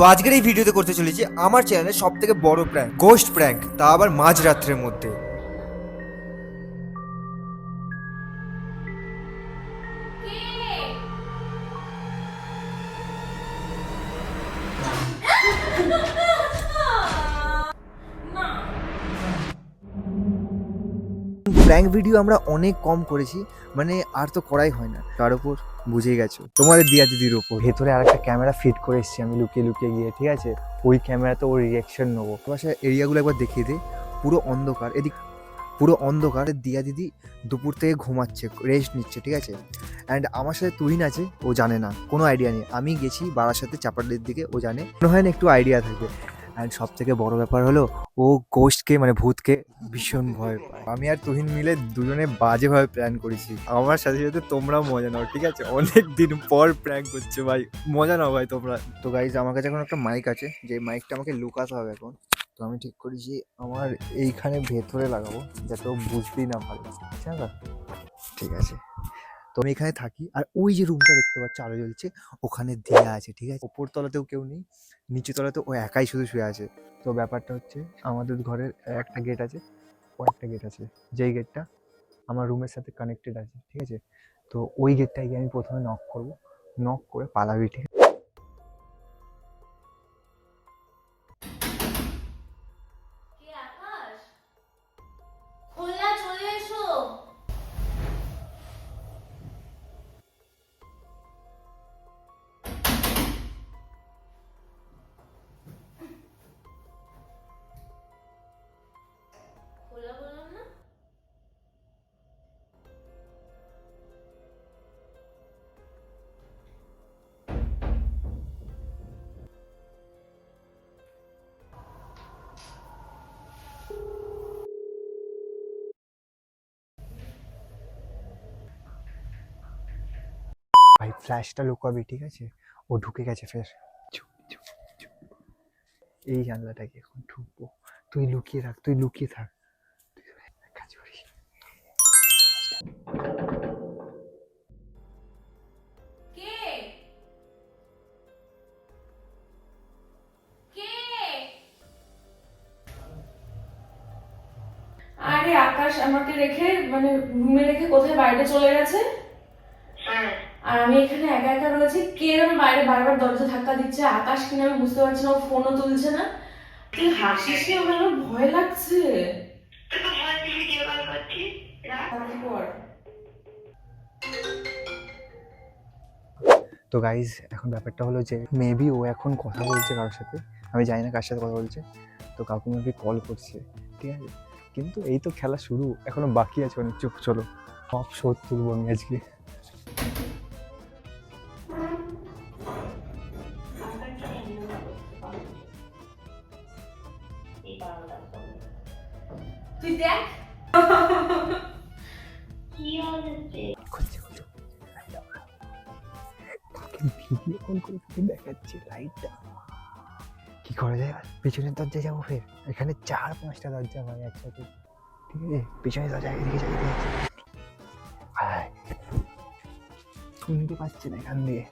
তো আজকের এই ভিডিওতে করতে চলেছি আমার চ্যানেলে সব থেকে বড় প্র্যাঙ্ক, গোস্ট প্র্যাঙ্ক, তা আবার মাঝরাত্রের মধ্যে। প্র্যাঙ্ক ভিডিও আমরা অনেক কম করেছি, মানে আর তো করাই হয় না। তার উপর বুঝেই গেছো তোমাদের দিয়া দিদির উপর ভেতরে আর একটা ক্যামেরা ফিট করে এসেছি আমি লুকিয়ে লুকিয়ে গিয়ে, ঠিক আছে? ওই ক্যামেরাতে ওর রিয়াকশন নেবো। বাসায় এরিয়াগুলো একবার দেখিয়ে দিই, পুরো অন্ধকার, এদিক পুরো অন্ধকার। দিয়া দিদি দুপুর থেকে ঘুমাচ্ছে, রেস্ট নিচ্ছে, ঠিক আছে? অ্যান্ড আমার সাথে তুহিন আছে, ও জানে না, কোনো আইডিয়া নেই। আমি গেছি বারাসাতে চাপাডালির দিকে, ও জানে, মনে হয় না একটু আইডিয়া থাকবে। অ্যান্ড সব থেকে বড় ব্যাপার হলো, ও গোস্টকে মানে ভূতকে ভীষণ ভয় পায়। আমি আর তুহিন মিলে দুজনে বাজেভাবে প্ল্যান করেছি। আমার সাথে সাথে তোমরাও মজা নাও, ঠিক আছে? অনেক দিন পর প্র্যাঙ্ক করছে ভাই, মজা নাও ভাই তোমরা। তো গাইজ, আমার কাছে এখন একটা মাইক আছে, যে মাইকটা আমাকে লুকাতে হবে এখন। তো আমি ঠিক করেছি আমার এইখানে ভেতরে লাগাবো, যাতে ও বুঝতেই না পারে, ঠিক আছে? তো আমি এখানে থাকি, আর ওই যে রুমটা দেখতে পাচ্ছ আলো জ্বলছে, ওখানে দেয়া আছে, ঠিক আছে? ওপর তলাতেও কেউ নেই, নিচু তলাতে ও একাই শুধু শুয়ে আছে। তো ব্যাপারটা হচ্ছে, আমাদের ঘরের একটা গেট আছে, ও একটা গেট আছে, যেই গেটটা আমার রুমের সাথে কানেক্টেড আছে, ঠিক আছে? তো ওই গেটটায় গিয়ে আমি প্রথমে নক করবো, নক করে পালাবি, ঠিক আছে? ভাই ফ্ল্যাশটা লুকাবি, ঠিক আছে? ও ঢুকে গেছে ফের। চুপ, চুপ, চুপ। এই জানলাটাকে এখন ঢুকবো, তুই লুকিয়ে থাক, তুই লুকিয়ে থাক, তুই এক কাজ করিস। আরে আকাশ আমাকে রেখে মানে রুমে রেখে কোথায় বাইরে চলে গেছে। আর আমি এখানে একা একা রয়েছি, কে যেন বাইরে বারবার দরজা ধাক্কা দিচ্ছে। আকাশ কিনা আমি বুঝতে পারছি না, ও ফোনও তুলছে না। তুই হাসিস না, আমার ভয় লাগছে। পর তো গাইজ, এখন ব্যাপারটা হলো যে মেবি ও এখন কথা বলছে কারোর সাথে, আমি জানি না কার সাথে কথা বলছে। তো কাউকে মেবি কল করছে, ঠিক আছে? কিন্তু এই তো খেলা শুরু, এখনো বাকি আছে অনেক। চুপ, চলো সব শোধ তুলবো আমি আজকে। তুই দেখ খুলছে, খুলছে। ভিডিও কল করে তোকে দেখাচ্ছি লাইটটা। কি করা যায়? পিছনের দরজায় যাবো ফের? এখানে 4-5টা দরজা ভাই একসাথে, ঠিক আছে? পিছনের দরজা এদিকে যাই, শুনতে পাচ্ছি না এখান দিয়ে।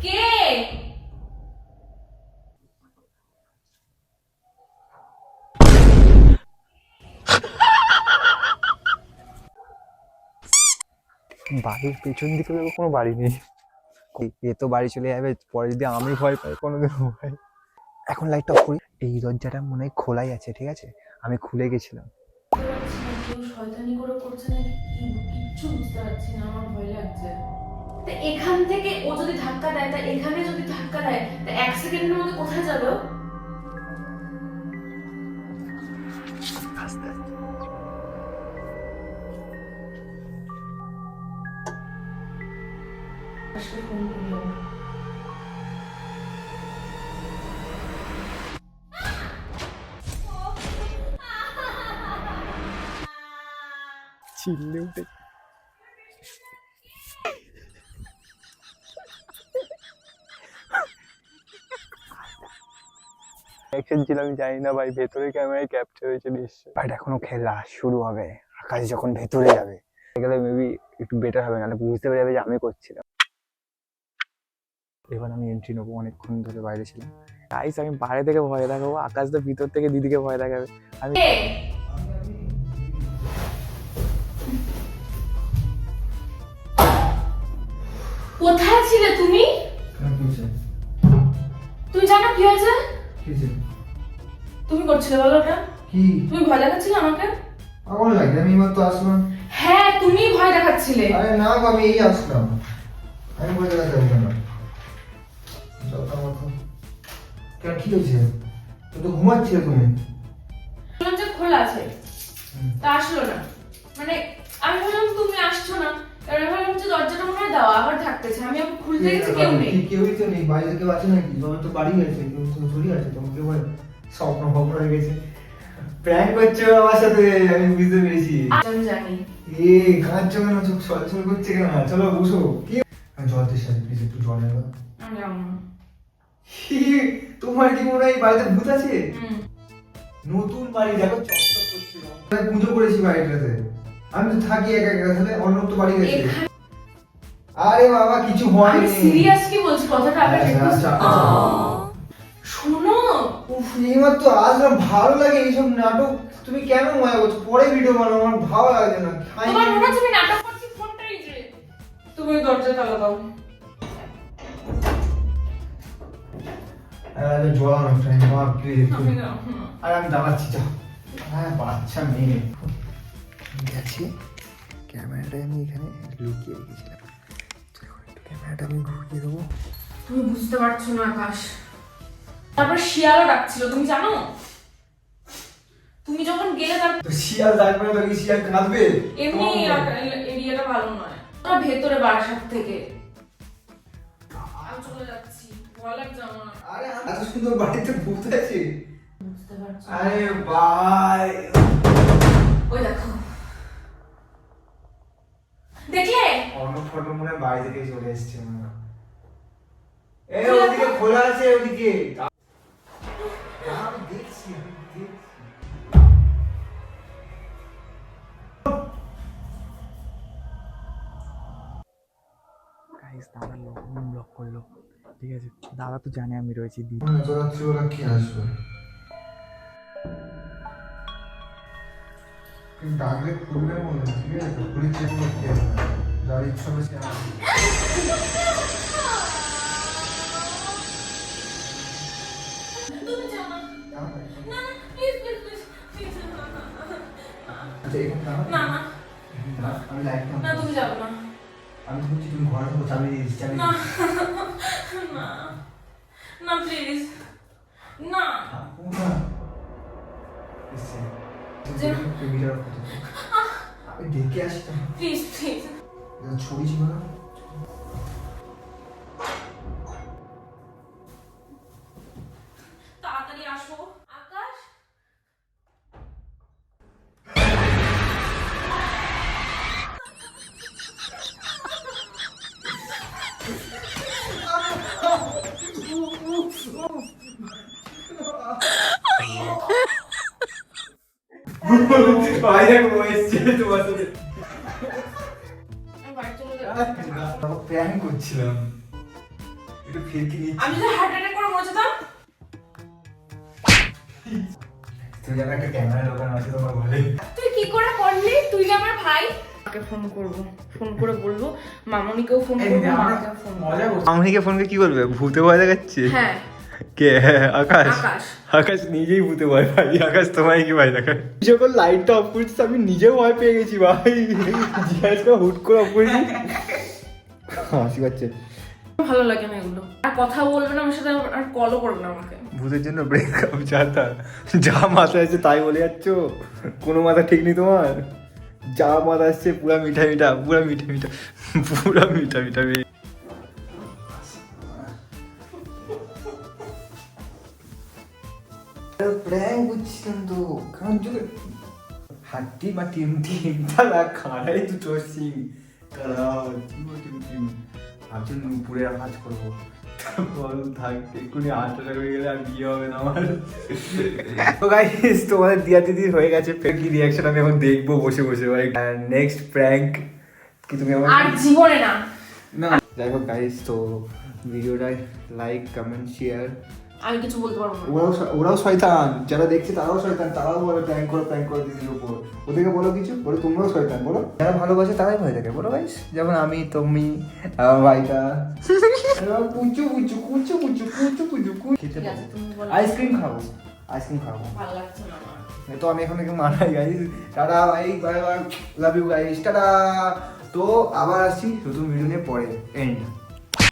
কে? বাড়ির পেছন দিকে কোনো বাড়ি নেই, এ তো বাড়ি চলে যাবে পরে, যদি আমি ভয় পাই কোনোদিন ভয়। এখন লাইটটা অফ করি। এই দরজাটা মনে হয় খোলাই আছে, ঠিক আছে? আমি খুলে গেছিলাম। কেউ শয়তানি করে করছে নাকি কিচ্ছু বুঝতে পারছি না, আমার ভয় লাগছে। তা এখান থেকে ও যদি ধাক্কা দেয়, তা এখানে যদি ধাক্কা দেয়, তা 1 সেকেন্ডের মধ্যে কোথায় যাবে ও? আস্তে আস্তে আজকে ফোন করলো। চিল্লে উঠে অ্যাকশন ছিল, আমি জানি না ভাই ভেতরে ক্যামেরায় ক্যাপচার হয়েছে নিশ্চয়। বাট এখনো খেলা শুরু হবে, আকাশ যখন ভেতরে যাবে গেলে মেবি একটু বেটার হবে, নাহলে বুঝতে পেরে যাবে যে আমি করছিলাম। এবার আমি এন্ট্রি নেবো, অনেকক্ষণ ধরে বাইরে ছিলাম। গাইস আমি বাইরে থেকে ভয় দেখাবো, আকাশ তো ভিতর থেকে দিদিকে ভয় দেখাবে। আমি কোথায় ছিলে তুমি? তুমি জানো কি হয়েছে? তুমি করছিলে বলো ওটা? কি তুমি ভয় দেখাচ্ছিলে আমাকে? পাগল লাগে, আমি মাত্র আসলাম। হ্যাঁ তুমি ভয় দেখাচ্ছিলে। আরে না গো, আমি এই আসলাম, আমি বলে দেখাতে হবে কেন? কেন কি হয়েছে? তুই তো ঘুমাচ্ছিলে তুমি। বললাম যে খোলা আছে, তা আসলো না। মানে আমি বললাম তুমি আসছো না, কারণ আমি ভাবলাম যে দরজাটা মনে হয় দেওয়া আবার থাকতেছে। আমি আবার খুলতে গেছি, কেউ নেই। কেউই তো নেই, বাইরে কেউ আছে নাকি? তোমার তো বাড়ি আছে, কেউ তো ছড়িয়ে আছে, তোমাকে বল স্বপ্ন ভগ্ন হয়ে গেছে। প্র্যাঙ্ক করছো আমার সাথে, আমি বুঝতে পেরেছি। আমি জানি। এ কাঁদছো কেন? চোখ ছলছল করছে কেন? চলো বসো। কি জল তেষ্টা, প্লিজ একটু জল নেবা। আমি যাবো না। তোমার কি মনে হয় এই বাড়িতে ভূত আছে? হুম। নতুন বাড়ি দেখো, চকচক করছে। আমি পুজো করেছি বাড়িটাতে, আমি তো থাকি একা একা, তাহলে অন্য তো বাড়ি গেছে। এখানে- আরে বাবা কিছু আমি হয়নি। সিরিয়াসলি বলছি কথাটা, আবার আচ্ছা, একটু আচ্ছা, শোনো। উফ, এইমাত্র আসলাম, ভালো লাগে এইসব নাটক। তুমি কেন মজা করছো? পরে ভিডিও বানাও, আমার ভালো লাগে না। তোমার মনে হচ্ছে আমি নাটক করছি? ফোনটাই যে তুমি দরজা তালা দাও। আরে জল আনো ফ্রেন্ড, আমার প্লিজ। আমি না, হুম। আরে আমি দাঁড়াচ্ছি, যাও। হ্যাঁ বাচ্চা মেয়ে গেছি। ক্যামেরাটা আমি এখানে লুকিয়ে রেখেছিলাম, ক্যামেরাটা আমি ঘুরিয়ে দেবো। তুমি বুঝতে পারছো না আকাশ, তারপর শিয়ালও ডাকছিল, তুমি জানো? তুমি যখন গেলে তার তো শিয়াল ডাকবে না তো কি শিয়াল কাঁদবে? এমনি এরিয়াটা ভালো নয়, ওরা ভেতরে বারাসাত থেকে। আমি চলে যাচ্ছি, ভয় লাগছে আমার। আরে এত সুন্দর বাড়িতে ভূত আছে? বুঝতে পারছো? আরে ভাই, ওই দেখো, দেখলে? অন্য ফটো মনে হয় বাড়ি থেকে চলে এসছে মনে হয়। ওদিকে খোলা আছে, ওদিকে আমি দেখছি, আমি দেখছি। গাইস দাদা ব্লক করলো, ঠিক আছে? দাদা তো জানে আমি রয়েছি। দিদি রাত্রিবেলা কে আসবে? ডাকলে খুলবে মনে হয়, ঠিক আছে? খুলে চেক করতে হবে, যার ইচ্ছা হবে সে আসবে। তুমি যাও না। না না, প্লিজ প্লিজ প্লিজ প্লিজ, আচ্ছা এখানে দাঁড়াও। না না আমি লাইট না, তুমি যাবে না। আমি তো বলছি তুমি ঘরে থাকো, চাবি দিয়ে দিচ্ছি, চাবি না দিচ্ছি। না না, প্লিজ না। থাকো না। এসছে। যে- টেবিলের ওপর থেকে। আমি দেখে আসি তো। Please please. ছবি ছিল না? তাড়াতাড়ি আসো আকাশ। বাইরে বসছে তোমার সাথে। আমি বাড়ি চলে যাবো। প্র্যাঙ্ক করছিলাম, একটু ফিরকি নিচ্ছি। আমি যদি হার্ট অ্যাটাক করে মরে যেতাম। তুই যেন একটা ক্যামেরা দোকান আছে তোমার ঘরে। তুই কি করে করলি? তুই যে আমার ভাই। ওকে ফোন করব, ফোন করে বলবো, মামনিকেও ফোন করব, মাকেও ফোন করব। মজা করছি। আমাকে ফোন করে কি করবে? ভূতে ভয় দেখাচ্ছে? হ্যাঁ কে? আকাশ? আকাশ। আকাশ নিজেই ভূতে ভয় পাই। আকাশ তোমায় কি ভয় দেখায়? যখন লাইটটা অফ করছিস আমি নিজেও ভয় পেয়ে গেছি ভাই। জিজ্ঞাসা হুট করে অফ করেছি, হাসি পাচ্ছে। ভালো লাগে না এগুলো, আর কথা বলবে না আমার সাথে, আর কলও করবে না আমাকে। ভূতের জন্য ব্রেকআপ চাটা, যা মাথায় আছে তাই বলে যাচ্ছ, কোনো মাথা ঠিক নেই তোমার। যা মাথা আসছে পুরা মিঠা মিঠা, পুরা মিঠা মিঠা, পুরা মিঠা মিঠা। প্র্যাঙ্ক করছিলাম তো, কারণ যদি হাড্ডি বা টিম টিম তারা খাড়াই দুটো সিং তারা টিম ভাবছি নুপুরের কাজ করবো। বল থাক, এক্ষুনি 8 টাকা হয়ে গেলে আর বিয়ে হবে না আমার। তো গাইস তোমাদের দিয়া দিদির হয়ে গেছে, ফের কি রিয়াকশন আমি এখন দেখবো বসে বসে। নেক্সট প্র্যাঙ্ক কি তুমি আবার আর জীবনে না। না যাই হোক গাইস, তো ভিডিওটা লাইক কমেন্ট শেয়ার। আমি কিছু বলতে পারবো না। ওরাও শয়তান, যারা দেখছে তারাও শয়তান, তারাও বলে প্র্যাঙ্ক করো দিদির উপর। ওদেরকে বলো কিছু, বলো তোমরাও শয়তান, বলো যারা ভালোবাসে তারাই ভয় থাকে, বলো গাইস। যেমন আমি, তুমি, আমার ভাইটা কুচু কুচু কুচু কুচু কুচু কুচু খেতে ঠিক আছে, তুমি বলো। আইসক্রিম খাবো, আইসক্রিম খাবো। ভালো লাগছে না আমার। তো আমি এখন থেকে মানাই গাইস। টাটা ভাই, bye bye, love you guys, tata. তো আবার আসছি নতুন ভিডিও নিয়ে পরে, এন্ড।